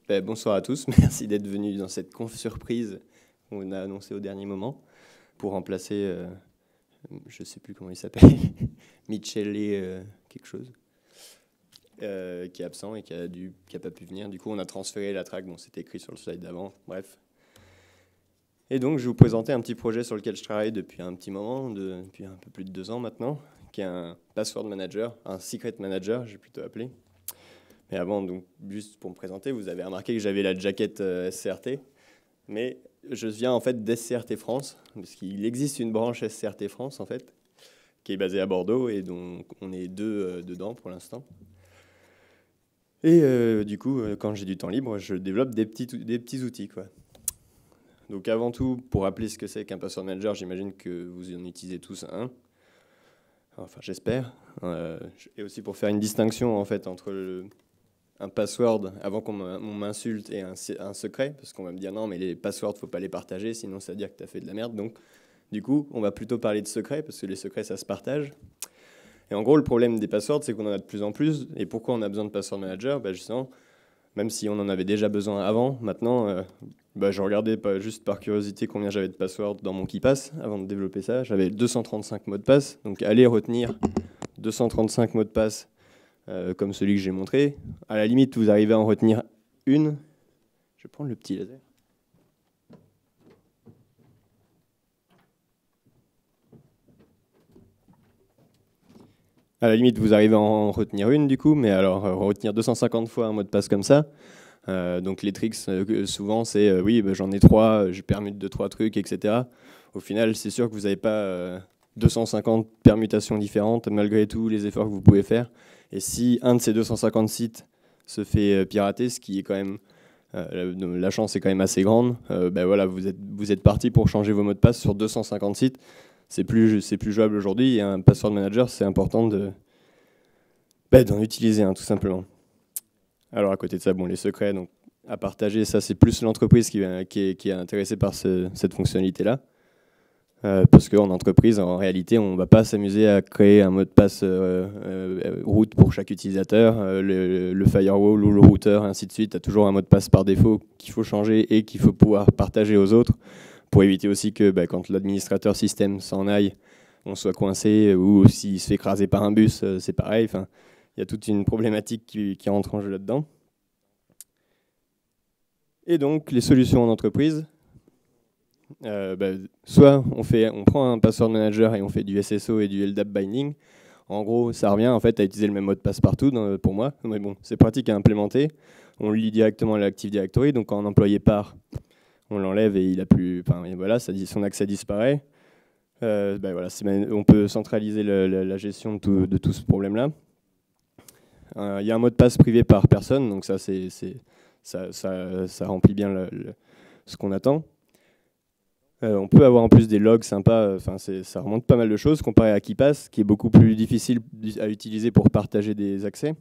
Bonsoir à tous, merci d'être venus dans cette conf surprise qu'on a annoncée au dernier moment pour remplacer, je ne sais plus comment il s'appelle, Michele quelque chose, qui est absent et qui a pas pu venir. Du coup, on a transféré la track, bon, c'était écrit sur le slide d'avant, bref. Et donc, je vais vous présenter un petit projet sur lequel je travaille depuis un petit moment, depuis un peu plus de 2 ans maintenant, qui est un password manager, un secret manager, j'ai plutôt appelé. Mais avant, donc, juste pour me présenter, vous avez remarqué que j'avais la jaquette SCRT, mais je viens en fait d'SCRT France, parce qu'il existe une branche SCRT France en fait, qui est basée à Bordeaux et dont on est 2 dedans pour l'instant. Et du coup, quand j'ai du temps libre, je développe des petits outils, quoi. Donc avant tout, pour rappeler ce que c'est qu'un password manager, j'imagine que vous en utilisez tous un. Enfin, j'espère. Et aussi pour faire une distinction en fait entre un password avant qu'on m'insulte et un secret, parce qu'on va me dire non mais les passwords faut pas les partager sinon ça veut dire que tu as fait de la merde. Donc du coup on va plutôt parler de secrets parce que les secrets ça se partage. Et en gros le problème des passwords c'est qu'on en a de plus en plus. Et pourquoi on a besoin de password manager? Justement, même si on en avait déjà besoin avant, maintenant je regardais juste par curiosité combien j'avais de passwords dans mon KeePass avant de développer ça. J'avais 235 mots de passe, donc aller retenir 235 mots de passe comme celui que j'ai montré. À la limite, vous arrivez à en retenir une. Je vais prendre le petit laser. À la limite, vous arrivez à en retenir une du coup, mais alors retenir 250 fois un mot de passe comme ça. Donc les tricks, souvent, c'est oui, j'en ai 3, je permute 2-3 trucs, etc. Au final, c'est sûr que vous n'avez pas 250 permutations différentes, malgré tous les efforts que vous pouvez faire. Et si un de ces 250 sites se fait pirater, ce qui est quand même, la chance est quand même assez grande, voilà, vous êtes parti pour changer vos mots de passe sur 250 sites. C'est plus jouable aujourd'hui. Et un password manager, c'est important d'en utiliser un, tout simplement. Alors à côté de ça, bon, les secrets donc, à partager, ça c'est plus l'entreprise qui est intéressée par cette fonctionnalité-là. Parce qu'en entreprise, en réalité, on ne va pas s'amuser à créer un mot de passe route pour chaque utilisateur, le firewall ou le routeur, ainsi de suite. Il y a toujours un mot de passe par défaut qu'il faut changer et qu'il faut pouvoir partager aux autres pour éviter aussi que quand l'administrateur système s'en aille, on soit coincé ou s'il se fait écraser par un bus, c'est pareil. Enfin, il y a toute une problématique qui rentre en jeu là-dedans. Et donc, les solutions en entreprise, soit on prend un password manager et on fait du SSO et du LDAP binding. En gros, ça revient en fait à utiliser le même mot de passe partout pour moi. Mais bon, c'est pratique à implémenter. On le lie directement à l'Active Directory. Donc quand un employé part, on l'enlève et il a plus. Et voilà, son accès disparaît. Voilà, on peut centraliser la gestion de tout ce problème-là. Il y a un mot de passe privé par personne, donc ça remplit bien ce qu'on attend. On peut avoir en plus des logs sympas, ça remonte pas mal de choses comparé à KeePass, qui est beaucoup plus difficile à utiliser pour partager des accès.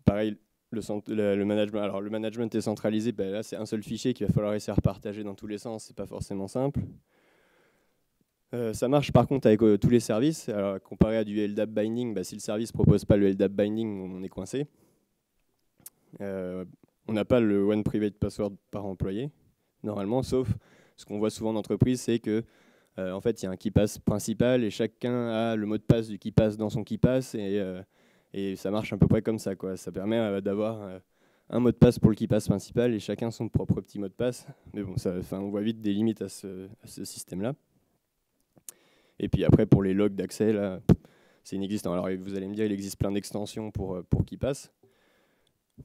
Pareil, le management. Alors le management est centralisé, là c'est un seul fichier qu'il va falloir essayer de partager dans tous les sens, c'est pas forcément simple. Ça marche par contre avec tous les services. Alors, comparé à du LDAP binding, si le service ne propose pas le LDAP binding, on est coincé. On n'a pas le one private password par employé, normalement, sauf ce qu'on voit souvent en entreprise, c'est que en fait, il y a un KeePass principal et chacun a le mot de passe du KeePass dans son KeePass et ça marche à peu près comme ça, quoi. Ça permet d'avoir un mot de passe pour le KeePass principal et chacun son propre petit mot de passe. Mais bon, on voit vite des limites à ce système-là. Et puis après, pour les logs d'accès, là, c'est inexistant. Alors vous allez me dire, il existe plein d'extensions pour KeePass.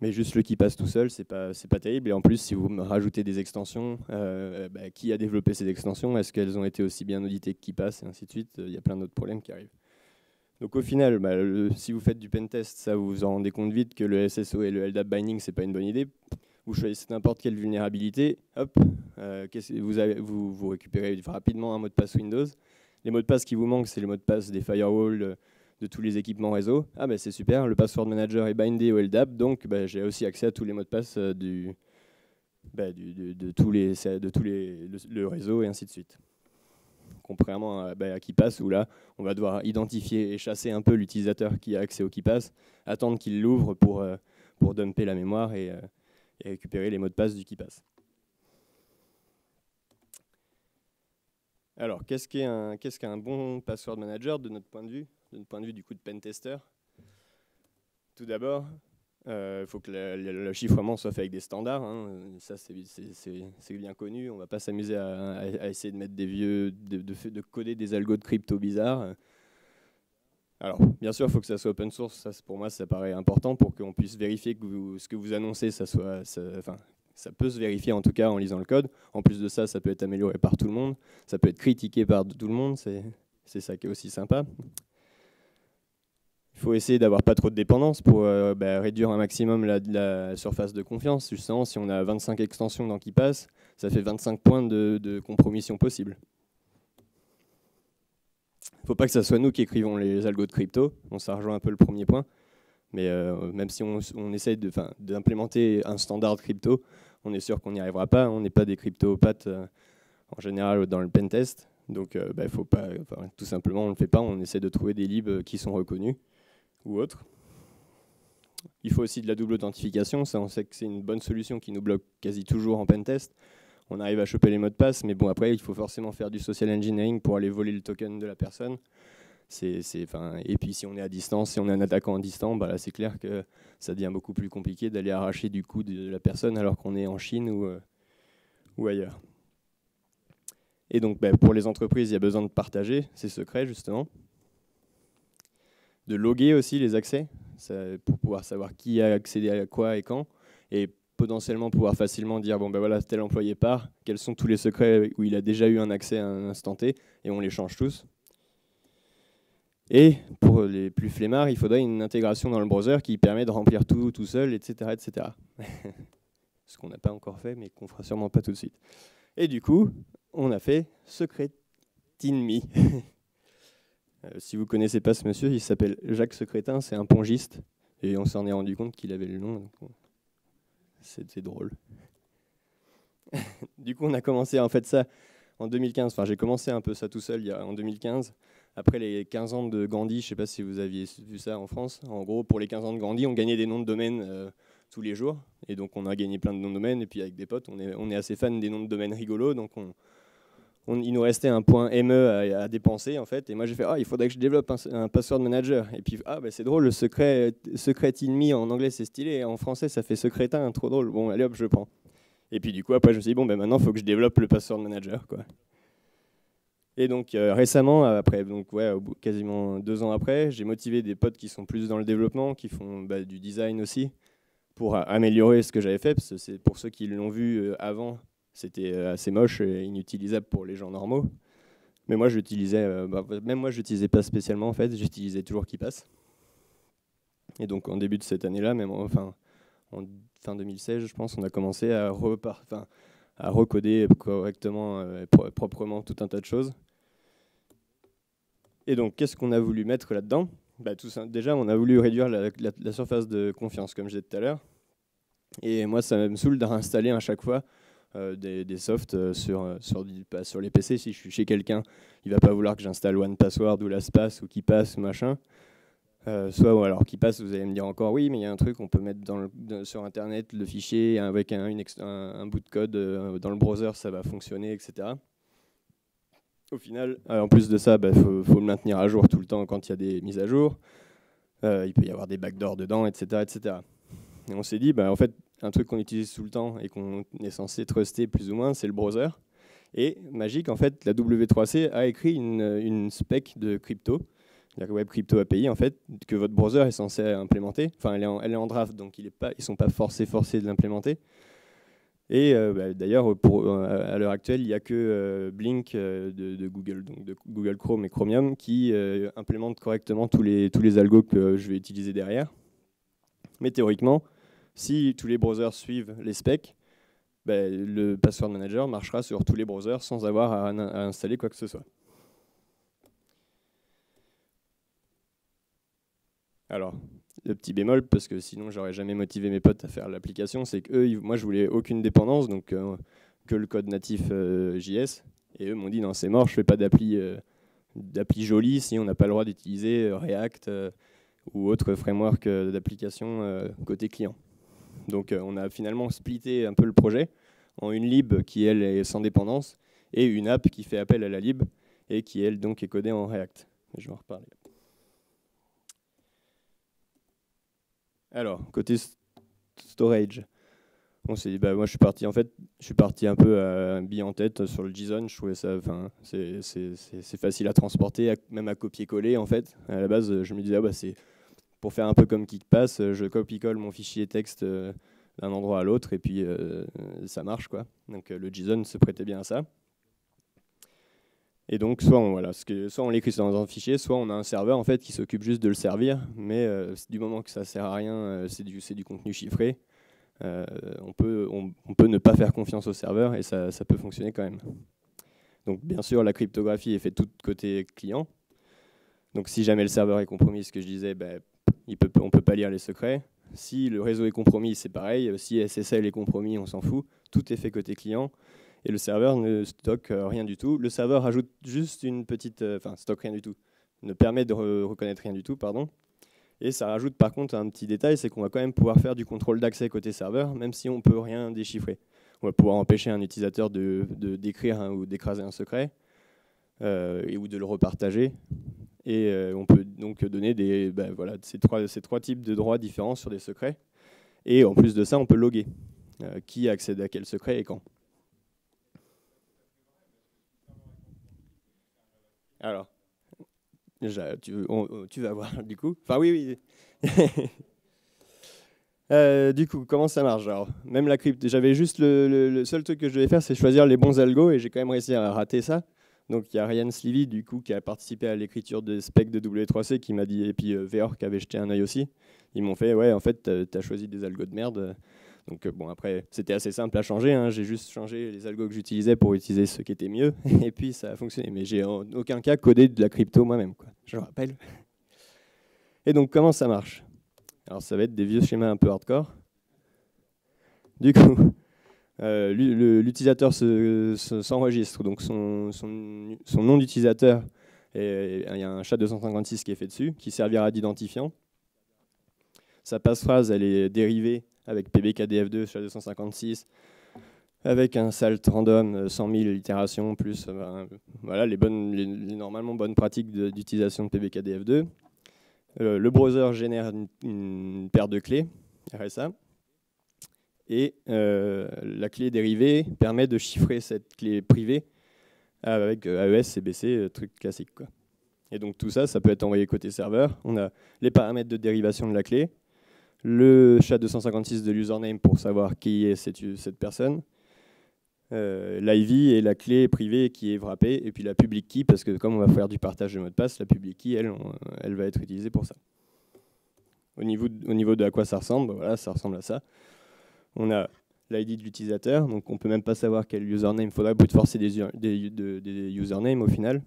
Mais juste le KeePass tout seul, c'est pas terrible. Et en plus, si vous me rajoutez des extensions, qui a développé ces extensions? Est-ce qu'elles ont été aussi bien auditées que KeePass? Et ainsi de suite. Il y a plein d'autres problèmes qui arrivent. Donc au final, si vous faites du pentest, ça vous vous en rendez compte vite que le SSO et le LDAP binding, c'est pas une bonne idée. Vous choisissez n'importe quelle vulnérabilité, hop, vous récupérez rapidement un mot de passe Windows. Les mots de passe qui vous manquent, c'est les mots de passe des firewalls, de tous les équipements réseau. Ah c'est super, le password manager est bindé au LDAP, donc j'ai aussi accès à tous les mots de passe de tous le réseau et ainsi de suite. Contrairement à KeePass où là, on va devoir identifier et chasser un peu l'utilisateur qui a accès au KeePass, attendre qu'il l'ouvre pour pour dumper la mémoire et récupérer les mots de passe du KeePass. Alors, qu'est-ce qu'un bon password manager de notre point de vue du coup de pentester? Tout d'abord, il faut que le chiffrement soit fait avec des standards, hein. Ça c'est bien connu. On ne va pas s'amuser à essayer de mettre de coder des algos de crypto bizarres. Alors, bien sûr, il faut que ça soit open source. Ça, pour moi, ça paraît important pour qu'on puisse vérifier que ce que vous annoncez, ça peut se vérifier en tout cas en lisant le code. En plus de ça, ça peut être amélioré par tout le monde. Ça peut être critiqué par tout le monde. C'est ça qui est aussi sympa. Il faut essayer d'avoir pas trop de dépendance pour réduire un maximum la surface de confiance. Justement, si on a 25 extensions dans KeePass, ça fait 25 points de compromission possible. Il ne faut pas que ce soit nous qui écrivons les algos de crypto. Ça rejoint un peu le premier point. Mais même si on essaye d'implémenter un standard crypto, on est sûr qu'on n'y arrivera pas. On n'est pas des cryptopathes en général dans le pentest. Donc faut pas, tout simplement, on ne le fait pas. On essaie de trouver des libs qui sont reconnus ou autres. Il faut aussi de la double authentification. Ça, on sait que c'est une bonne solution qui nous bloque quasi toujours en pentest. On arrive à choper les mots de passe, mais bon, après, il faut forcément faire du social engineering pour aller voler le token de la personne. Et puis, si on est à distance, si on est un attaquant à distance, là, c'est clair que ça devient beaucoup plus compliqué d'aller arracher du coup de la personne alors qu'on est en Chine ou ailleurs. Et donc, pour les entreprises, il y a besoin de partager ces secrets, justement. De loguer aussi les accès, pour pouvoir savoir qui a accédé à quoi et quand. Et potentiellement pouvoir facilement dire, voilà, tel employé part, quels sont tous les secrets où il a déjà eu un accès à un instant T, et on les change tous. Et pour les plus flemmards, il faudrait une intégration dans le browser qui permet de remplir tout seul, etc. etc. Ce qu'on n'a pas encore fait, mais qu'on fera sûrement pas tout de suite. Et du coup, on a fait Secretin.me. Si vous ne connaissez pas ce monsieur, il s'appelle Jacques Secretin, c'est un pongiste, et on s'en est rendu compte qu'il avait le nom. C'était drôle. Du coup, on a commencé en fait ça en 2015. Enfin, j'ai commencé un peu ça tout seul en 2015. Après les 15 ans de Gandhi, je ne sais pas si vous aviez vu ça en France. En gros, pour les 15 ans de Gandhi, on gagnait des noms de domaine tous les jours. Et donc, on a gagné plein de noms de domaine. Et puis, avec des potes, on est assez fan des noms de domaine rigolos. Donc, il nous restait un point ME à dépenser, en fait. Et moi, j'ai fait, il faudrait que je développe un password manager. Et puis, c'est drôle, le Secret.me en anglais, c'est stylé. Et en français, ça fait secrétin, trop drôle. Bon, allez hop, je prends. Et puis, du coup, après, je me suis dit, maintenant, il faut que je développe le password manager, quoi. Et donc, récemment, quasiment 2 ans après, j'ai motivé des potes qui sont plus dans le développement, qui font du design aussi, pour améliorer ce que j'avais fait. Parce que c'est pour ceux qui l'ont vu avant, c'était assez moche et inutilisable pour les gens normaux. Mais moi, même moi, je n'utilisais pas spécialement, en fait. J'utilisais toujours KeePass. Et donc, en début de cette année-là, en fin 2016, je pense, on a commencé à recoder correctement, proprement tout un tas de choses. Et donc, qu'est-ce qu'on a voulu mettre là-dedans ? Déjà, on a voulu réduire la surface de confiance, comme je disais tout à l'heure. Et moi, ça me saoule de réinstaller à chaque fois des softs sur les PC. Si je suis chez quelqu'un, il ne va pas vouloir que j'installe OnePassword ou LastPass ou KeePass ou machin. Ou alors KeePass, vous allez me dire encore oui, mais il y a un truc, on peut mettre sur Internet le fichier avec un bout de code dans le browser, ça va fonctionner, etc. Au final, en plus de ça, faut le maintenir à jour tout le temps quand il y a des mises à jour. Il peut y avoir des backdoors dedans, etc. etc. Et on s'est dit, en fait, un truc qu'on utilise tout le temps et qu'on est censé truster plus ou moins, c'est le browser. Et magique, en fait, la W3C a écrit une spec de crypto, la Web Crypto API, en fait, que votre browser est censé implémenter. Enfin, elle est en draft, donc ils ne sont pas forcés de l'implémenter. Et d'ailleurs, à l'heure actuelle, il n'y a que Blink de Google, donc de Google Chrome et Chromium, qui implémentent correctement tous les algos que je vais utiliser derrière. Mais théoriquement, si tous les browsers suivent les specs, le Password Manager marchera sur tous les browsers sans avoir à installer quoi que ce soit. Alors, le petit bémol, parce que sinon j'aurais jamais motivé mes potes à faire l'application, c'est que moi je voulais aucune dépendance, donc que le code natif JS, et eux m'ont dit non, c'est mort, je fais pas d'appli jolie si on n'a pas le droit d'utiliser React ou autre framework d'application côté client. Donc on a finalement splitté un peu le projet en une lib qui, elle, est sans dépendance, et une app qui fait appel à la lib, et qui, elle, donc, est codée en React. Je vais en reparler. Alors, côté storage, on s'est dit, bah, moi je suis parti un peu à bille en tête sur le JSON. Je trouvais ça, c'est facile à transporter, même à copier-coller en fait. À la base, je me disais, bah, c'est pour faire un peu comme KickPass, je copie-colle mon fichier texte d'un endroit à l'autre et puis ça marche quoi. Donc le JSON se prêtait bien à ça. Et donc soit on l'écrit dans un fichier, soit on a un serveur en fait qui s'occupe juste de le servir, mais du moment que ça sert à rien, c'est du contenu chiffré. On peut ne pas faire confiance au serveur et ça peut fonctionner quand même. Donc bien sûr, la cryptographie est faite toute côté client. Donc si jamais le serveur est compromis, ce que je disais, on ne peut pas lire les secrets. Si le réseau est compromis, c'est pareil. Si SSL est compromis, on s'en fout. Tout est fait côté client. Et le serveur ne stocke rien du tout. Le serveur ajoute juste une petite... stocke rien du tout. Ne permet de reconnaître rien du tout, pardon. Et ça rajoute par contre un petit détail, c'est qu'on va quand même pouvoir faire du contrôle d'accès côté serveur, même si on ne peut rien déchiffrer. On va pouvoir empêcher un utilisateur de d'écrire ou d'écraser un secret, ou de le repartager. Et on peut donc donner ces trois types de droits différents sur des secrets. Et en plus de ça, on peut loguer qui accède à quel secret et quand. Alors, tu vas voir du coup. Enfin oui. Du coup, comment ça marche? Alors, même la crypte, j'avais juste le seul truc que je devais faire, c'est choisir les bons algos et j'ai quand même réussi à rater ça. Donc il y a Ryan Slivy du coup qui a participé à l'écriture des specs de W3C qui m'a dit, et puis Veor qui avait jeté un œil aussi. Ils m'ont fait, ouais, en fait, t'as choisi des algos de merde. Donc bon, après, c'était assez simple à changer. Hein. J'ai juste changé les algos que j'utilisais pour utiliser ceux qui étaient mieux. Et puis ça a fonctionné. Mais j'ai en aucun cas codé de la crypto moi-même, quoi. Je le rappelle. Et donc comment ça marche? Alors ça va être des vieux schémas un peu hardcore. Du coup, l'utilisateur s'enregistre, donc son nom d'utilisateur, il y a un SHA-256 qui est fait dessus, qui servira d'identifiant. Sa passphrase, elle est dérivée avec PBKDF2, SHA-256, avec un salt random, 100 000 itérations, plus voilà, les normalement bonnes pratiques d'utilisation de PBKDF2. Le browser génère une paire de clés, RSA. Et la clé dérivée permet de chiffrer cette clé privée avec AES, CBC, truc classique, quoi. Et donc tout ça, ça peut être envoyé côté serveur. On a les paramètres de dérivation de la clé, le SHA-256 de l'username pour savoir qui est cette personne, l'IV et la clé privée qui est wrappée, et puis la public key, parce que comme on va faire du partage de mot de passe, la public key, elle va être utilisée pour ça. Au niveau de à quoi ça ressemble, voilà, ça ressemble à ça. On a l'ID de l'utilisateur, donc on ne peut même pas savoir quel username. Il faudrait brute forcer des usernames au final.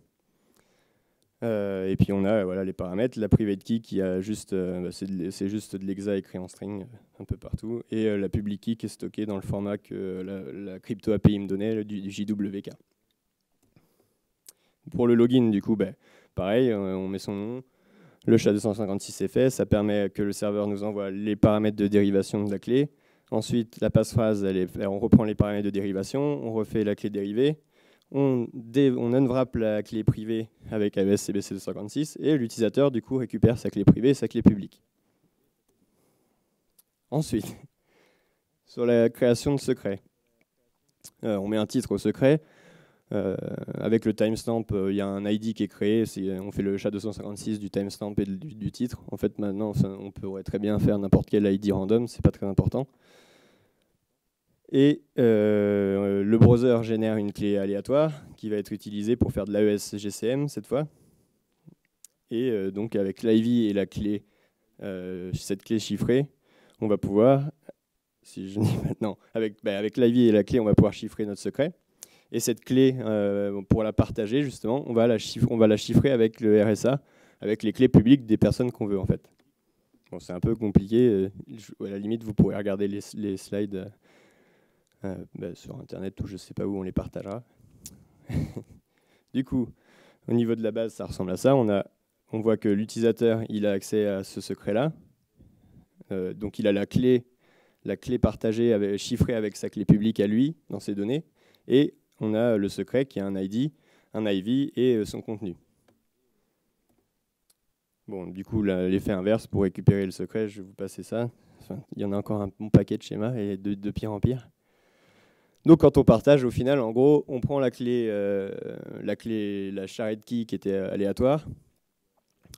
Et puis on a voilà, les paramètres, la private key qui a juste, c'est juste de l'exa écrit en string un peu partout, et la public key qui est stockée dans le format que la crypto API me donnait, du JWK. Pour le login, du coup, pareil, on met son nom. Le SHA-256 est fait, ça permet que le serveur nous envoie les paramètres de dérivation de la clé. Ensuite, la passphrase, on reprend les paramètres de dérivation, on refait la clé dérivée, on unwrap la clé privée avec AES CBC 256 et l'utilisateur, du coup, récupère sa clé privée et sa clé publique. Ensuite, sur la création de secrets, on met un titre au secret. Avec le timestamp, il y a un ID qui est créé. On fait le SHA-256 du timestamp et du titre. En fait, maintenant, on pourrait très bien faire n'importe quel ID random, c'est pas très important. Et le browser génère une clé aléatoire qui va être utilisée pour faire de l'AES GCM cette fois. Et donc avec l'IV et la clé, cette clé chiffrée, on va pouvoir, si je dis maintenant, avec l'IV et la clé, on va pouvoir chiffrer notre secret. Et cette clé, pour la partager justement, on va la chiffrer avec le RSA, avec les clés publiques des personnes qu'on veut en fait. Bon, c'est un peu compliqué. À la limite, vous pourrez regarder les slides sur Internet ou je ne sais pas où on les partagera. Du coup, au niveau de la base, ça ressemble à ça. On voit que l'utilisateur, il a accès à ce secret-là. Donc il a la clé la clé partagée chiffrée avec sa clé publique à lui dans ses données, et on a le secret qui a un ID, un IV et son contenu. Bon, du coup, l'effet inverse, pour récupérer le secret, je vais vous passer ça. Enfin, il y en a encore un bon paquet de schémas, et de pire en pire. Donc quand on partage, au final, en gros, on prend la shared key qui était aléatoire,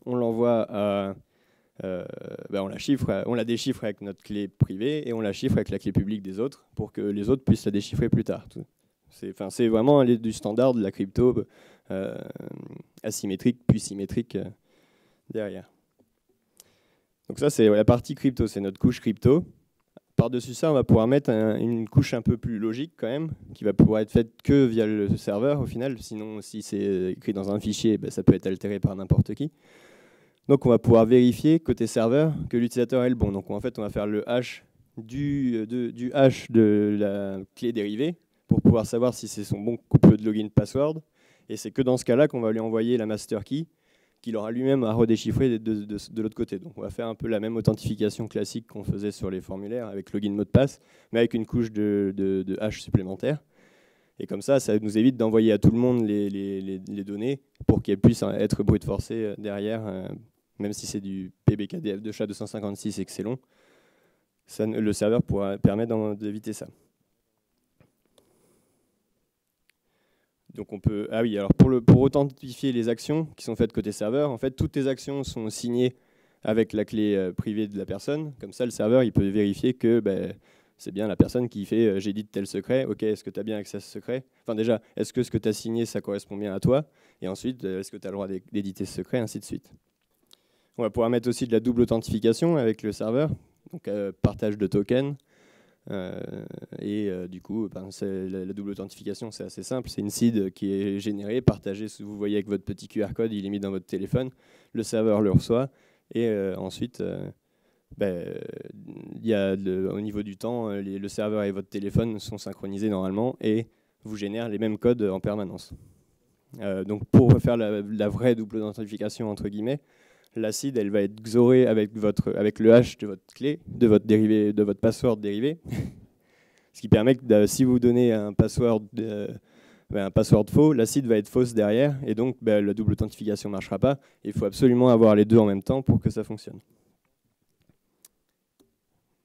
on l'envoie à... on la déchiffre avec notre clé privée et on la chiffre avec la clé publique des autres pour que les autres puissent la déchiffrer plus tard. C'est vraiment du standard de la crypto asymétrique puis symétrique derrière. Donc ça, c'est la partie crypto, c'est notre couche crypto. Par-dessus ça, on va pouvoir mettre une couche un peu plus logique quand même, qui va pouvoir être faite que via le serveur au final. Sinon, si c'est écrit dans un fichier, ça peut être altéré par n'importe qui. Donc on va pouvoir vérifier côté serveur que l'utilisateur est le bon. Donc en fait, on va faire le hash du hash de la clé dérivée pour pouvoir savoir si c'est son bon couple de login password. Et c'est que dans ce cas-là qu'on va lui envoyer la master key qu'il aura lui-même à redéchiffrer de l'autre côté. Donc on va faire un peu la même authentification classique qu'on faisait sur les formulaires avec login mot de passe, mais avec une couche de hash supplémentaire. Et comme ça nous évite d'envoyer à tout le monde les données pour qu'elles puissent être brute forcées derrière, même si c'est du PBKDF de SHA-256 et que c'est long. Le serveur permet d'éviter ça. Donc on peut, alors pour authentifier les actions qui sont faites côté serveur, en fait toutes les actions sont signées avec la clé privée de la personne. Comme ça, le serveur il peut vérifier que c'est bien la personne qui fait j'édite tel secret. Ok, est-ce que tu as bien accès à ce secret? Enfin déjà, est-ce que ce que tu as signé ça correspond bien à toi? Et ensuite, est-ce que tu as le droit d'éditer ce secret? Ainsi de suite. On va pouvoir mettre aussi de la double authentification avec le serveur, donc partage de tokens. Du coup, la double authentification, c'est assez simple. C'est une seed qui est générée, partagée. Vous voyez avec votre petit QR code, il est mis dans votre téléphone. Le serveur le reçoit. Et ensuite, au niveau du temps, le serveur et votre téléphone sont synchronisés normalement et vous génèrent les mêmes codes en permanence. Donc pour faire la vraie double authentification, entre guillemets, la seed, elle va être XORée avec le hash de votre clé, de votre password dérivé. Ce qui permet que si vous donnez un password faux, la seed va être fausse derrière, et donc la double authentification ne marchera pas. Il faut absolument avoir les deux en même temps pour que ça fonctionne.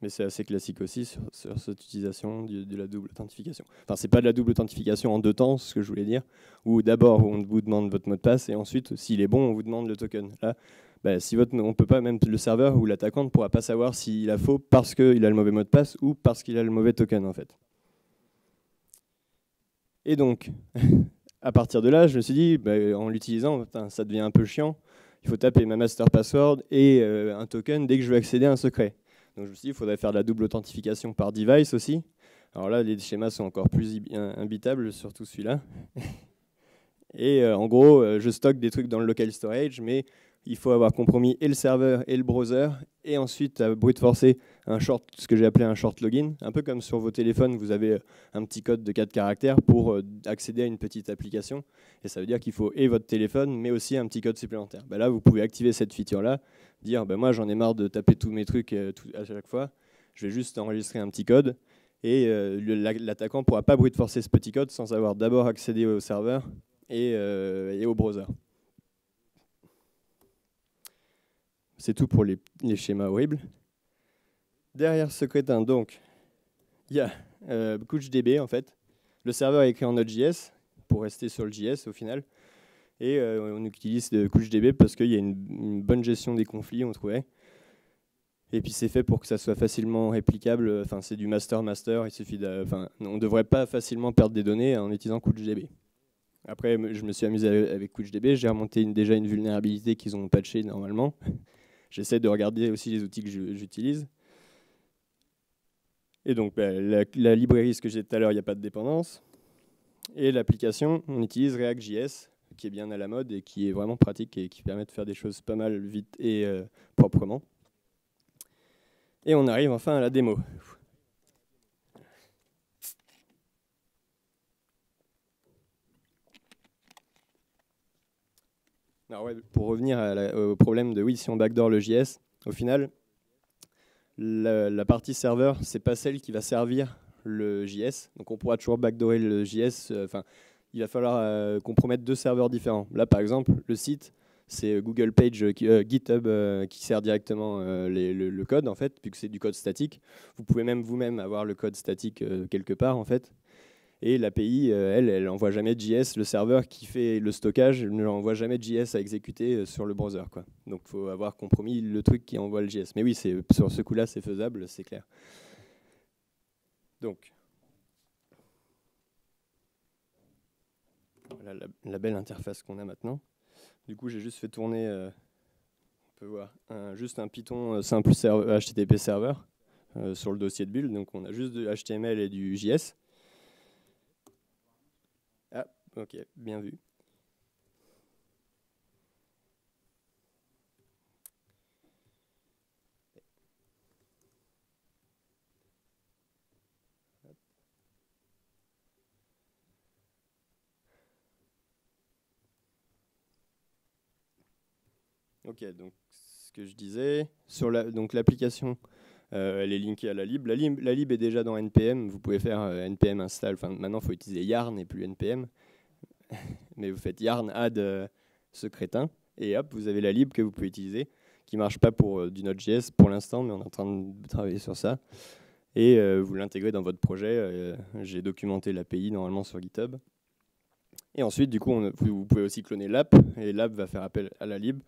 Mais c'est assez classique aussi sur cette utilisation de la double authentification. Enfin, c'est pas de la double authentification en deux temps, ce que je voulais dire, où d'abord on vous demande votre mot de passe, et ensuite, s'il est bon, on vous demande le token. Là, on peut pas, même le serveur ou l'attaquant ne pourra pas savoir s'il a faux parce qu'il a le mauvais mot de passe ou parce qu'il a le mauvais token en fait. Et donc, à partir de là, je me suis dit, en l'utilisant, ça devient un peu chiant. Il faut taper ma master password et un token dès que je veux accéder à un secret. Donc je me suis dit, il faudrait faire de la double authentification par device aussi. Alors là, les schémas sont encore plus imbitables, surtout celui-là. Et en gros, je stocke des trucs dans le local storage, mais il faut avoir compromis et le serveur et le browser, et ensuite brute forcer ce que j'ai appelé un short login. Un peu comme sur vos téléphones, vous avez un petit code de 4 caractères pour accéder à une petite application. Et ça veut dire qu'il faut et votre téléphone, mais aussi un petit code supplémentaire. Là, vous pouvez activer cette feature-là, dire moi j'en ai marre de taper tous mes trucs à chaque fois, je vais juste enregistrer un petit code, et l'attaquant ne pourra pas brute forcer ce petit code sans avoir d'abord accédé au serveur et au browser. C'est tout pour les schémas horribles. Derrière Secret1, donc, il y a CouchDB en fait. Le serveur est écrit en Node.js pour rester sur le JS au final. Et on utilise CouchDB parce qu'il y a une bonne gestion des conflits, on trouvait. Et puis c'est fait pour que ça soit facilement réplicable. Enfin, c'est du master-master. On ne devrait pas facilement perdre des données en utilisant CouchDB. Après, je me suis amusé avec CouchDB. J'ai remonté déjà une vulnérabilité qu'ils ont patchée normalement. J'essaie de regarder aussi les outils que j'utilise. Et donc, la librairie, ce que j'ai dit tout à l'heure, il n'y a pas de dépendance. Et l'application, on utilise React.js, qui est bien à la mode et qui est vraiment pratique et qui permet de faire des choses pas mal vite et proprement. Et on arrive enfin à la démo. Alors pour revenir au problème de si on backdoor le JS, au final, la partie serveur, c'est pas celle qui va servir le JS. Donc on pourra toujours backdoorer le JS. Enfin, il va falloir compromettre deux serveurs différents. Là, par exemple, le site, c'est Google Page, GitHub qui sert directement le code, en fait, vu que c'est du code statique. Vous pouvez même vous-même avoir le code statique quelque part, en fait. Et l'API, elle n'envoie jamais de JS. Le serveur qui fait le stockage ne l'envoie jamais de JS à exécuter sur le browser, quoi. Donc il faut avoir compromis le truc qui envoie le JS. Mais oui, sur ce coup-là, c'est faisable, c'est clair. Donc, voilà la belle interface qu'on a maintenant. Du coup, j'ai juste fait tourner, on peut voir, juste un Python simple HTTP serveur sur le dossier de build. Donc on a juste du HTML et du JS. Ah, ok, bien vu. Ok, donc ce que je disais, donc l'application, elle est linkée à la lib. La lib est déjà dans NPM, vous pouvez faire NPM install, enfin maintenant il faut utiliser yarn et plus NPM, mais vous faites yarn add ce crétin, et hop, vous avez la lib que vous pouvez utiliser, qui marche pas pour du Node.js pour l'instant, mais on est en train de travailler sur ça, et vous l'intégrez dans votre projet. J'ai documenté l'API normalement sur GitHub. Et ensuite, du coup, vous pouvez aussi cloner l'app, et l'app va faire appel à la lib.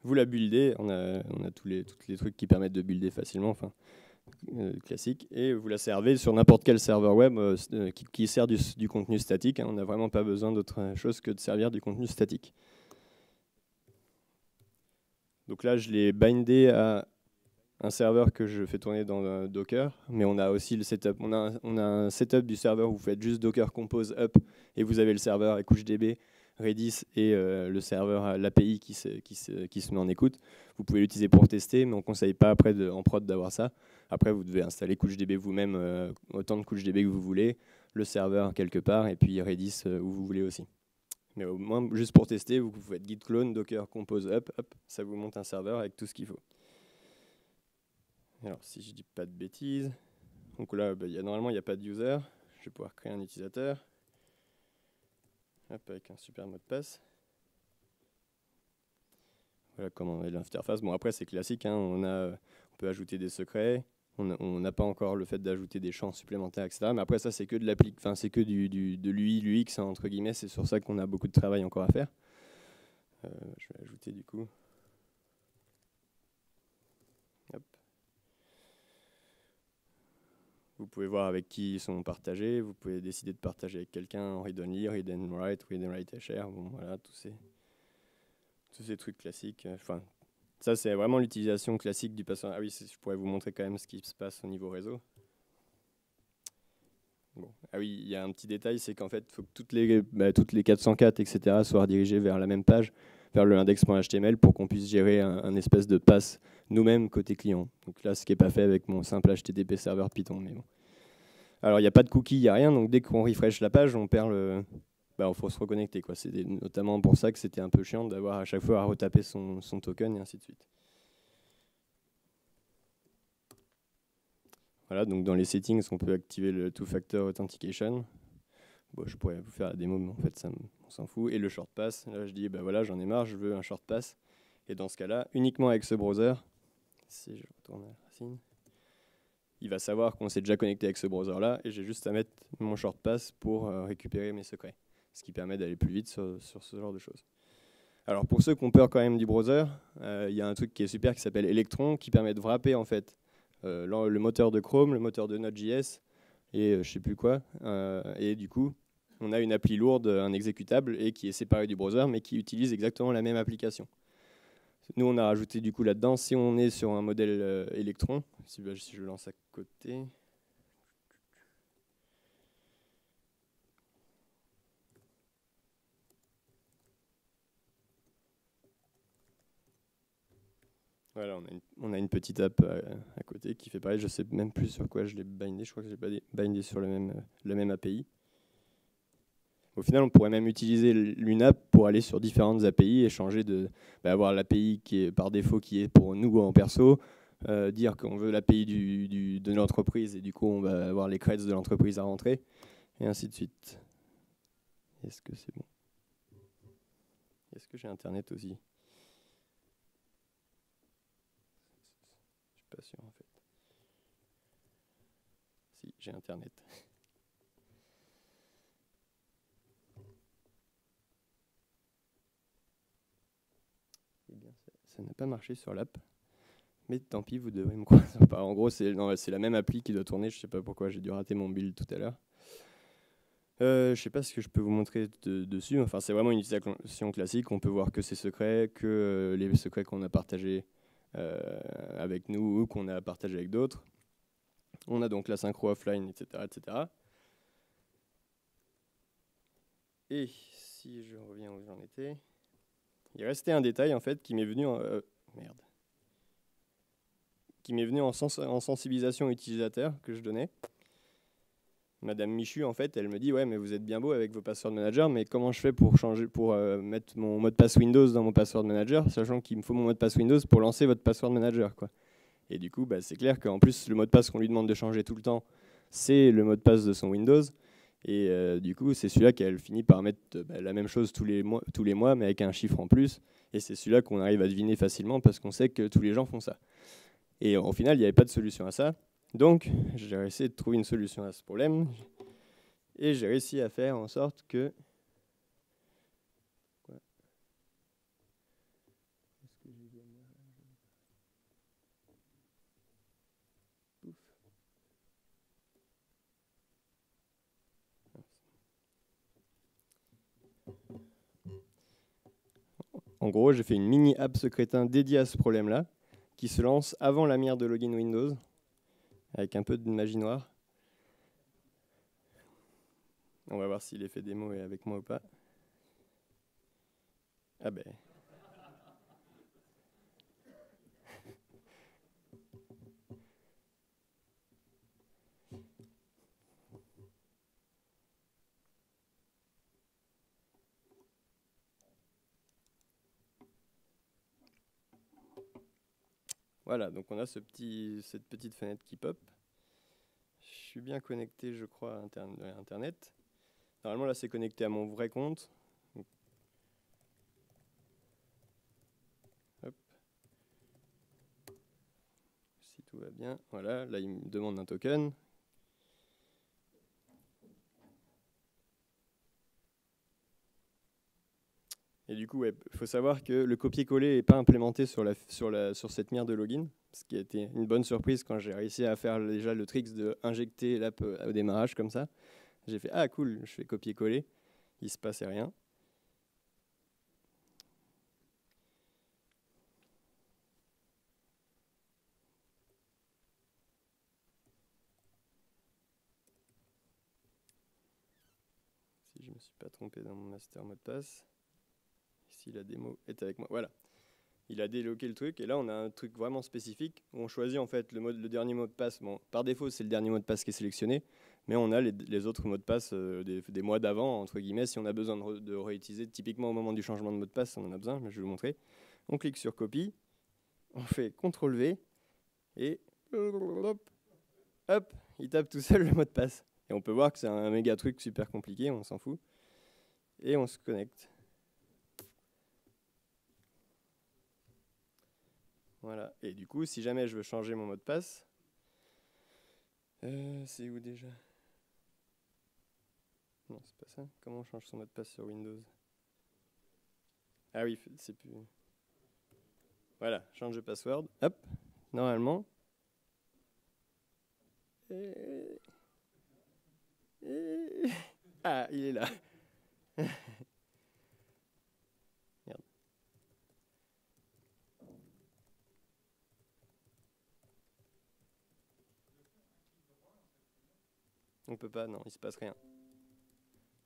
Vous la buildez, on a tous les trucs qui permettent de builder facilement, enfin, classique, et vous la servez sur n'importe quel serveur web qui sert du contenu statique. Hein. On n'a vraiment pas besoin d'autre chose que de servir du contenu statique. Donc là, je l'ai bindé à un serveur que je fais tourner dans Docker, mais on a aussi le setup. On a un setup du serveur où vous faites juste Docker Compose up, et vous avez le serveur et CouchDB, Redis et le serveur, l'API qui se met en écoute. Vous pouvez l'utiliser pour tester, mais on ne conseille pas après en prod d'avoir ça. Après, vous devez installer CouchDB vous-même, autant de CouchDB que vous voulez, le serveur quelque part, et puis Redis où vous voulez aussi. Mais au moins, juste pour tester, vous faites git clone, Docker Compose up, hop, ça vous monte un serveur avec tout ce qu'il faut. Alors, si je dis pas de bêtises, donc là, normalement, il n'y a pas de user. Je vais pouvoir créer un utilisateur. Hop, avec un super mot de passe. Voilà comment est l'interface. Bon, après, c'est classique. Hein, on peut ajouter des secrets. On n'a pas encore le fait d'ajouter des champs supplémentaires, etc. Mais après, ça, c'est que de l'appli, enfin, c'est que de l'UI, l'UX, hein, entre guillemets. C'est sur ça qu'on a beaucoup de travail encore à faire. Je vais ajouter du coup. Hop. Vous pouvez voir avec qui ils sont partagés. Vous pouvez décider de partager avec quelqu'un en read only, read and write share. Bon, voilà, tous ces trucs classiques. Enfin, ça, c'est vraiment l'utilisation classique du password. Ah oui, je pourrais vous montrer quand même ce qui se passe au niveau réseau. Bon. Ah oui, il y a un petit détail, c'est qu'en fait, il faut que toutes les 404, etc., soient redirigées vers la même page, vers le index.html, pour qu'on puisse gérer un espèce de pass nous-mêmes côté client. Donc là, ce qui n'est pas fait avec mon simple HTTP serveur Python. Mais bon. Alors, il n'y a pas de cookie, il n'y a rien, donc dès qu'on refresh la page, on perd le... il faut se reconnecter, quoi. C'est notamment pour ça que c'était un peu chiant d'avoir à chaque fois à retaper son token et ainsi de suite. Voilà, donc dans les settings, on peut activer le two-factor authentication. Bon, je pourrais vous faire la démo, mais en fait, on s'en fout. Et le short pass, là, je dis, voilà, j'en ai marre, je veux un short pass. Et dans ce cas-là, uniquement avec ce browser, si je retourne à la racine, il va savoir qu'on s'est déjà connecté avec ce browser-là, et j'ai juste à mettre mon short pass pour récupérer mes secrets, ce qui permet d'aller plus vite sur ce genre de choses. Alors pour ceux qui ont peur quand même du browser, il y a un truc qui est super qui s'appelle Electron, qui permet de wrapper en fait le moteur de Chrome, le moteur de Node.js et je sais plus quoi. Et du coup, on a une appli lourde, un exécutable, et qui est séparé du browser, mais qui utilise exactement la même application. Nous, on a rajouté du coup là-dedans, si on est sur un modèle Electron, si je lance à côté... Voilà, on a une petite app à côté qui fait pareil. Je sais même plus sur quoi je l'ai bindé. Je crois que je l'ai bindé sur la même API. Au final, on pourrait même utiliser une app pour aller sur différentes API et changer avoir l'API qui est par défaut qui est pour nous en perso, dire qu'on veut l'API de l'entreprise et du coup on va avoir les creds de l'entreprise à rentrer et ainsi de suite. Est-ce que c'est bon? Est-ce que j'ai internet aussi? Je suis pas sûr en fait. Si, j'ai internet. Eh bien, ça n'a pas marché sur l'app. Mais tant pis, vous devez me croire. En gros, c'est la même appli qui doit tourner. Je sais pas pourquoi, j'ai dû rater mon build tout à l'heure. Je sais pas ce que je peux vous montrer dessus. Enfin, c'est vraiment une utilisation classique. On peut voir que ses secrets, que les secrets qu'on a partagés avec nous ou qu'on a partagés avec d'autres. On a donc la synchro offline, etc., etc. Et si je reviens où j'en étais, il restait un détail en fait qui m'est venu en sensibilisation utilisateur que je donnais. Madame Michu, en fait, elle me dit ouais, mais vous êtes bien beau avec vos password managers, mais comment je fais pour changer, pour mettre mon mot de passe Windows dans mon password manager, sachant qu'il me faut mon mot de passe Windows pour lancer votre password manager, quoi. Et du coup, bah, c'est clair qu'en plus, le mot de passe qu'on lui demande de changer tout le temps, c'est le mot de passe de son Windows. Et du coup, c'est celui-là qu'elle finit par mettre la même chose tous les mois, mais avec un chiffre en plus. Et c'est celui-là qu'on arrive à deviner facilement parce qu'on sait que tous les gens font ça. Et au final, il n'y avait pas de solution à ça. Donc, j'ai essayé de trouver une solution à ce problème. Et j'ai réussi à faire en sorte que... En gros, j'ai fait une mini app secrétin dédiée à ce problème-là, qui se lance avant la mire de login Windows, avec un peu de magie noire. On va voir si l'effet démo est avec moi ou pas. Ah ben... Voilà, donc on a cette petite fenêtre qui pop. Je suis bien connecté, je crois, à Internet. Normalement, là, c'est connecté à mon vrai compte. Hop. Si tout va bien. Voilà, là, il me demande un token. Et du coup, il faut savoir que le copier-coller n'est pas implémenté sur cette mire de login, ce qui a été une bonne surprise quand j'ai réussi à faire déjà le trick de injecter l'app au démarrage comme ça. J'ai fait « Ah cool, je fais copier-coller », il ne se passait rien. Si je ne me suis pas trompé dans mon master mot de passe. Ici, la démo est avec moi. Voilà. Il a déloqué le truc et là on a un truc vraiment spécifique où on choisit en fait le dernier mot de passe. Bon, par défaut c'est le dernier mot de passe qui est sélectionné, mais on a les autres mots de passe des mois d'avant entre guillemets si on a besoin de réutiliser. Typiquement au moment du changement de mot de passe on en a besoin, mais je vais vous montrer. On clique sur copie, on fait CTRL V et hop, il tape tout seul le mot de passe. Et on peut voir que c'est un méga truc super compliqué, on s'en fout. Et on se connecte. Voilà. Et du coup, si jamais je veux changer mon mot de passe, c'est où déjà? Non, c'est pas ça. Comment on change son mot de passe sur Windows? Ah oui, c'est plus... Voilà, change de password. Hop, normalement. Ah, il est là. Merde. On peut pas, non, il se passe rien.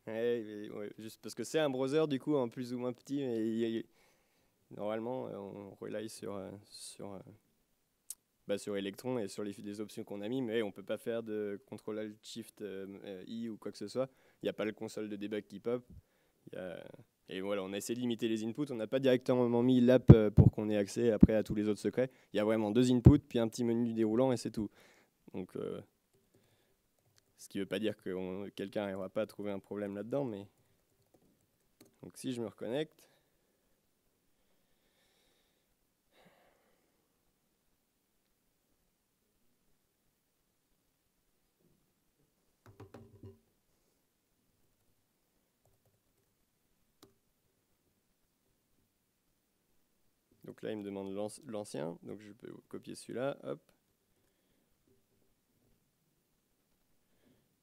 Ouais, juste parce que c'est un browser du coup en plus ou moins petit, mais normalement on rely sur Electron et sur les options qu'on a mis, mais on peut pas faire de Ctrl Alt Shift I ou quoi que ce soit. Il n'y a pas le console de debug qui pop. Et voilà, on a essayé de limiter les inputs. On n'a pas directement mis l'app pour qu'on ait accès après à tous les autres secrets. Il y a vraiment 2 inputs, puis un petit menu déroulant et c'est tout. Donc, ce qui ne veut pas dire que quelqu'un n'arrivera pas à trouver un problème là-dedans. Mais donc si je me reconnecte, donc là il me demande l'ancien, donc je peux copier celui-là, hop.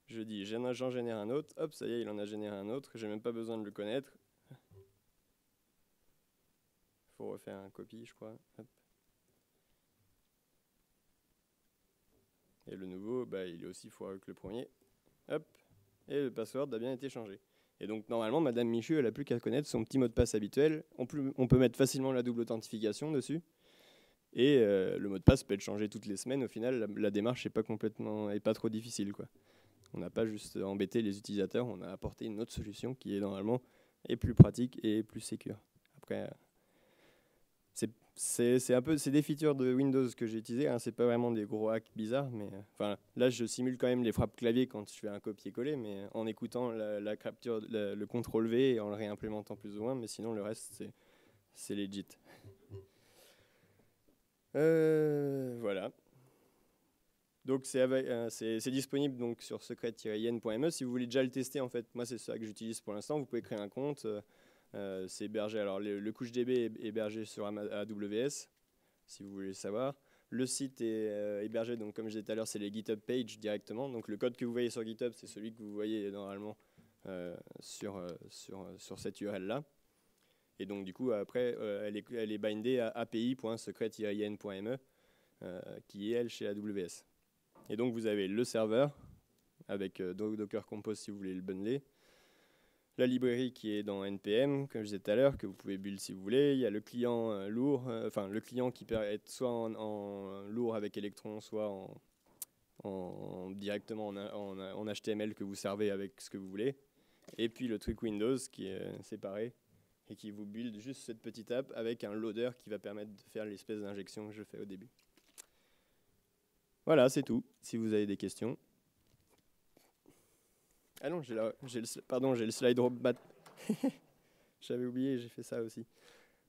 Je dis j'en génère un autre, hop, ça y est, il en a généré un autre, j'ai même pas besoin de le connaître. Il faut refaire un copie, je crois. Hop. Et le nouveau, bah, il est aussi foireux que le premier. Hop. Et le password a bien été changé. Et donc normalement, Madame Michu, elle n'a plus qu'à connaître son petit mot de passe habituel. On peut mettre facilement la double authentification dessus. Et le mot de passe peut être changé toutes les semaines. Au final, la démarche n'est pas trop difficile, quoi. On n'a pas juste embêté les utilisateurs, on a apporté une autre solution qui est normalement plus pratique et plus sécure. Après, c'est des features de Windows que j'ai utilisées, hein. C'est pas vraiment des gros hacks bizarres, mais enfin là je simule quand même les frappes clavier quand je fais un copier-coller, mais en écoutant la capture, le contrôle V et en le réimplémentant plus ou moins, mais sinon le reste c'est legit. Voilà. Donc c'est disponible donc sur secret-in.me. Si vous voulez déjà le tester, en fait, moi c'est ça que j'utilise pour l'instant. Vous pouvez créer un compte. C'est hébergé. Alors le CouchDB est hébergé sur AWS, si vous voulez le savoir. Le site est hébergé, donc comme je disais tout à l'heure, c'est les GitHub pages directement. Donc le code que vous voyez sur GitHub, c'est celui que vous voyez normalement sur cette URL-là. Et donc du coup, après, elle est bindée à api.secret-in.me, qui est elle chez AWS. Et donc vous avez le serveur avec Docker Compose si vous voulez le bundler. La librairie qui est dans NPM, comme je disais tout à l'heure, que vous pouvez build si vous voulez. Il y a le client lourd, enfin le client qui peut être soit en lourd avec Electron, soit directement en HTML que vous servez avec ce que vous voulez. Et puis le truc Windows qui est séparé et qui vous build juste cette petite app avec un loader qui va permettre de faire l'espèce d'injection que je fais au début. Voilà, c'est tout. Si vous avez des questions. Ah non, j'ai le slide rope bat. J'avais oublié, j'ai fait ça aussi.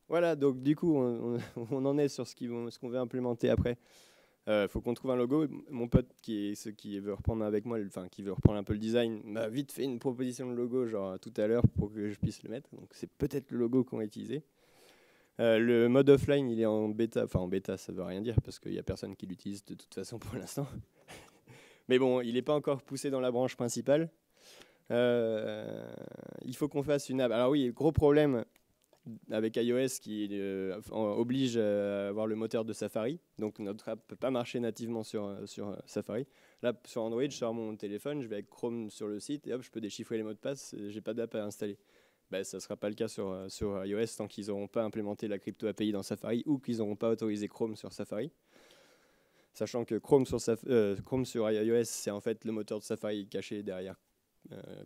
Voilà, donc du coup, on en est sur ce qu'on veut implémenter après. Faut qu'on trouve un logo. Mon pote qui veut reprendre avec moi, enfin qui veut reprendre un peu le design, m'a vite fait une proposition de logo genre tout à l'heure pour que je puisse le mettre. Donc c'est peut-être le logo qu'on va utiliser. Le mode offline, il est en bêta. Enfin en bêta, ça veut rien dire parce qu'il n'y a personne qui l'utilise de toute façon pour l'instant. Mais bon, il n'est pas encore poussé dans la branche principale. Il faut qu'on fasse une app. Alors oui, gros problème avec iOS qui oblige à avoir le moteur de Safari. Donc notre app ne peut pas marcher nativement sur Safari. Là, sur Android, je sors mon téléphone, je vais avec Chrome sur le site et hop, je peux déchiffrer les mots de passe. J'ai pas d'app à installer. Ben, ça ne sera pas le cas sur iOS tant qu'ils n'auront pas implémenté la crypto API dans Safari ou qu'ils n'auront pas autorisé Chrome sur Safari. Sachant que Chrome sur iOS, c'est en fait le moteur de Safari caché derrière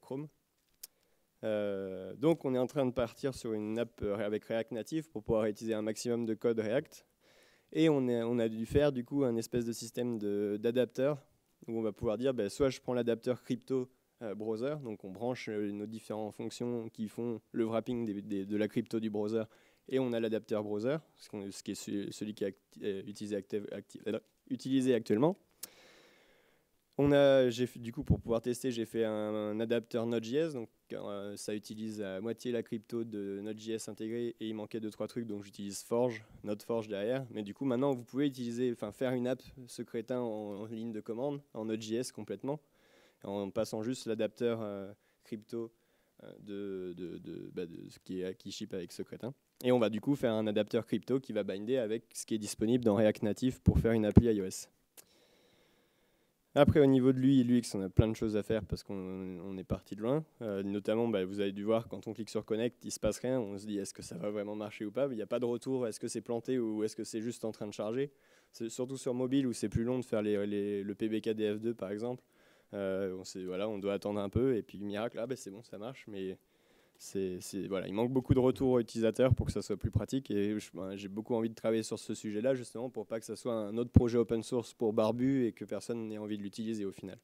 Chrome. Donc on est en train de partir sur une app avec React Native pour pouvoir utiliser un maximum de code React. Et on a dû faire du coup un espèce de système d'adapteur où on va pouvoir dire soit je prends l'adapteur crypto browser, donc on branche nos différentes fonctions qui font le wrapping de la crypto du browser, et on a l'adapteur browser, ce qui est celui qui est utilisé actuellement. Du coup, pour pouvoir tester, j'ai fait un adapteur Node.js, donc ça utilise à moitié la crypto de Node.js intégrée et il manquait 2-3 trucs, donc j'utilise Node.Forge derrière. Mais du coup, maintenant, vous pouvez faire une app secrétin en ligne de commande, en Node.js complètement, en passant juste l'adapteur crypto de ce qui ship avec secrétin. Et on va du coup faire un adapteur crypto qui va binder avec ce qui est disponible dans React Native pour faire une appli iOS. Après, au niveau de l'UI et l'UX, on a plein de choses à faire parce qu'on est parti de loin. Notamment, vous avez dû voir, quand on clique sur Connect, il ne se passe rien. On se dit, est-ce que ça va vraiment marcher ou pas? Il n'y a pas de retour. Est-ce que c'est planté ou est-ce que c'est juste en train de charger? Surtout sur mobile où c'est plus long de faire le PBKDF2, par exemple. On doit attendre un peu et puis miracle, c'est bon, ça marche. Mais Voilà, il manque beaucoup de retours aux utilisateurs pour que ça soit plus pratique, et j'ai beaucoup envie de travailler sur ce sujet-là, justement, pour pas que ça soit un autre projet open source pour Barbu et que personne n'ait envie de l'utiliser au final.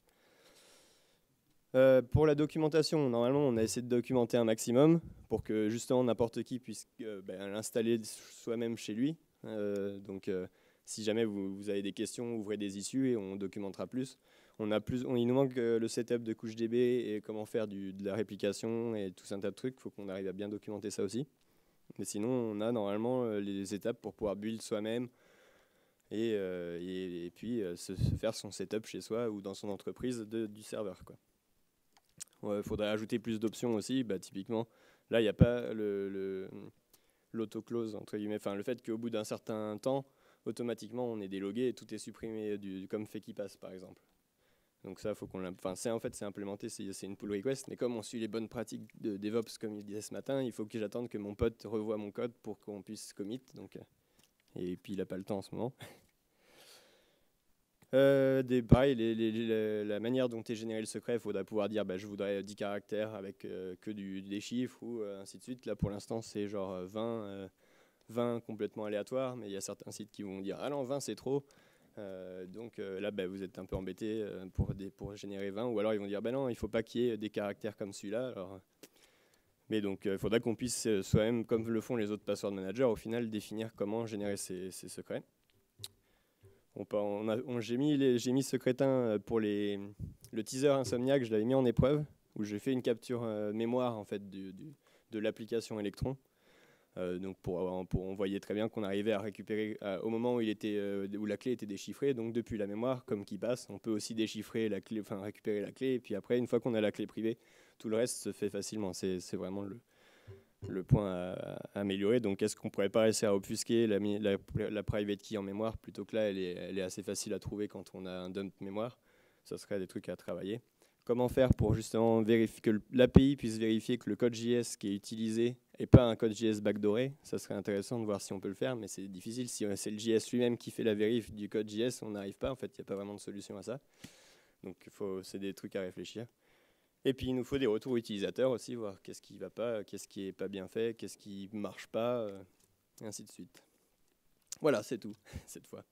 Pour la documentation, normalement, on a essayé de documenter un maximum pour que justement n'importe qui puisse l'installer soi-même chez lui. Donc, si jamais vous avez des questions, ouvrez des issues et on documentera plus. Il nous manque le setup de couche DB et comment faire de la réplication et tout un tas de trucs. Il faut qu'on arrive à bien documenter ça aussi. Mais sinon, on a normalement les étapes pour pouvoir build soi-même et puis se faire son setup chez soi ou dans son entreprise du serveur, quoi. Il faudrait ajouter plus d'options aussi. Typiquement, là, il n'y a pas l'autoclose, entre guillemets. Enfin, le fait qu'au bout d'un certain temps, automatiquement, on est délogué et tout est supprimé, comme fait qui passe, par exemple. Donc ça, faut qu'on c'est implémenté, c'est une pull request, mais comme on suit les bonnes pratiques de DevOps, comme il disait ce matin, il faut que j'attende que mon pote revoie mon code pour qu'on puisse commit. Donc, et puis, il n'a pas le temps en ce moment. Pareil, la manière dont est généré le secret, il faudra pouvoir dire je voudrais 10 caractères avec que des chiffres ou ainsi de suite. Là pour l'instant c'est genre 20 complètement aléatoires, mais il y a certains sites qui vont dire ah non 20 c'est trop. Donc là vous êtes un peu embêté pour générer 20, ou alors ils vont dire non il ne faut pas qu'il y ait des caractères comme celui-là. Mais donc il faudra qu'on puisse soi-même, comme le font les autres password managers, au final définir comment générer ces secrets. J'ai mis ce crétin pour le teaser Insomniac, je l'avais mis en épreuve, où j'ai fait une capture mémoire en fait, de l'application Electron. Donc on voyait très bien qu'on arrivait à récupérer au moment où la clé était déchiffrée, donc depuis la mémoire, comme qui passe, on peut aussi déchiffrer la clé, enfin récupérer la clé, et puis après, une fois qu'on a la clé privée, tout le reste se fait facilement. C'est vraiment le point à améliorer. Donc, est-ce qu'on pourrait pas réussir à obfusquer la private key en mémoire, plutôt que là, elle est assez facile à trouver quand on a un dump mémoire. Ça serait des trucs à travailler. Comment faire pour justement vérifier que l'API puisse vérifier que le code JS qui est utilisé n'est pas un code JS backdooré. Ça serait intéressant de voir si on peut le faire, mais c'est difficile. Si c'est le JS lui-même qui fait la vérif du code JS, on n'arrive pas. En fait, il n'y a pas vraiment de solution à ça. Donc, c'est des trucs à réfléchir. Et puis, il nous faut des retours utilisateurs aussi, voir qu'est-ce qui ne va pas, qu'est-ce qui n'est pas bien fait, qu'est-ce qui ne marche pas, et ainsi de suite. Voilà, c'est tout, cette fois.